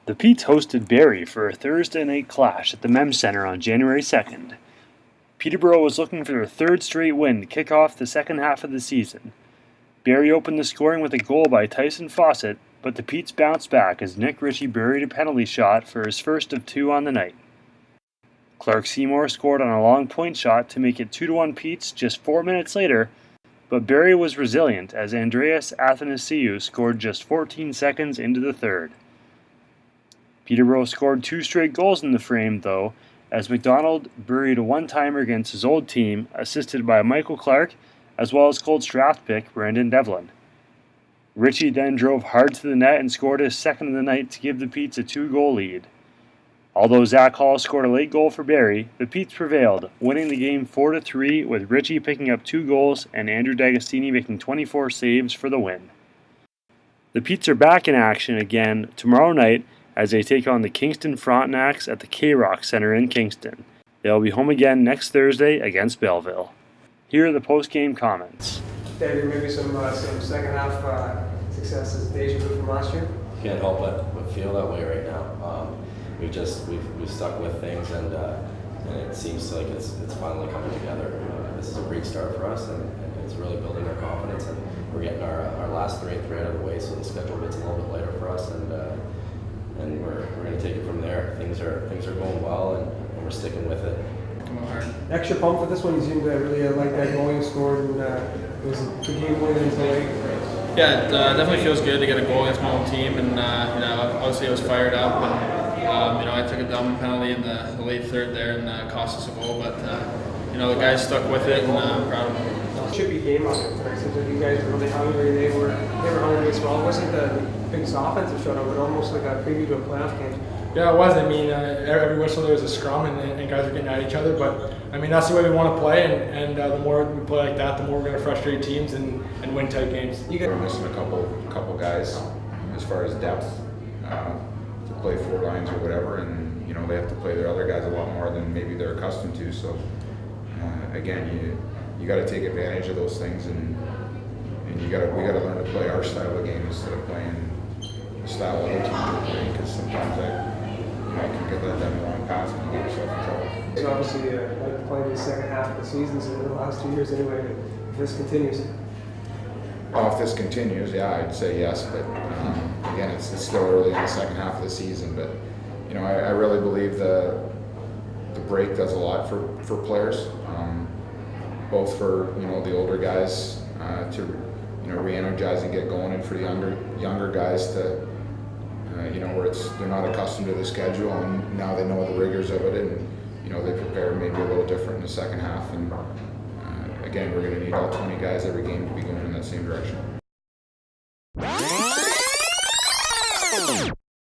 The Petes hosted Barrie for a Thursday night clash at the Mem Centre on January 2nd. Peterborough was looking for their third straight win to kick off the second half of the season. Barrie opened the scoring with a goal by Tyson Fawcett, but the Petes bounced back as Nick Ritchie buried a penalty shot for his first of two on the night. Clark Seymour scored on a long point shot to make it 2-1 Petes just 4 minutes later, but Barrie was resilient as Andreas Athanasiou scored just 14 seconds into the third. Peterborough scored 2 straight goals in the frame, though, as McDonald buried a one-timer against his old team, assisted by Michael Clark, as well as Colts draft pick Brandon Devlin. Ritchie then drove hard to the net and scored his second of the night to give the Petes a 2-goal lead. Although Zach Hall scored a late goal for Barrie, the Petes prevailed, winning the game 4-3 with Ritchie picking up 2 goals and Andrew D'Agostini making 24 saves for the win. The Petes are back in action again tomorrow night as they take on the Kingston Frontenacs at the K-Rock Centre in Kingston. They'll be home again next Thursday against Belleville. Here are the post-game comments. David, maybe some second half successes, deja vu from last year? Can't help but feel that way right now. We've stuck with things, and it seems like it's finally coming together. This is a great start for us, and it's really building our confidence. And we're getting our last three out of the way, so the schedule gets a little bit lighter for us, and we're going to take it from there. Things are going well, and we're sticking with it. Extra pump for this one. You seem to really like that goal you scored, and it was a game winner until late. Yeah, it definitely feels good to get a goal against my own team, and obviously I was fired up, and I took a dumb penalty in the late third there, and cost us a goal. But the guys stuck with it, and I'm proud of them. It should be game on it tonight. Seems like you guys were really hungry. They were hungry as well. It wasn't the biggest offensive shutout, but almost like a preview to a playoff game. Yeah, it was. I mean, every whistle there was a scrum, and guys were getting at each other. But I mean, that's the way we want to play, and the more we play like that, the more we're going to frustrate teams and win tight games. We're missing a couple guys as far as depth to play 4 lines or whatever, and they have to play their other guys a lot more than maybe they're accustomed to. So again, you got to take advantage of those things, and we got to learn to play our style of game instead of playing the style other teams are playing, because sometimes I can get that down the wrong path and get yourself in trouble. So obviously, like playing the second half of the season, so in the last 2 years anyway, if this continues. Well, if this continues, yeah, I'd say yes, but again, it's still early in the second half of the season. But I really believe the break does a lot for players, both for the older guys to re-energize and get going, and for the younger guys to where they're not accustomed to the schedule, and now they know the rigors of it, and they prepare maybe a little different in the second half. And again, we're going to need all 20 guys every game to be going in that same direction.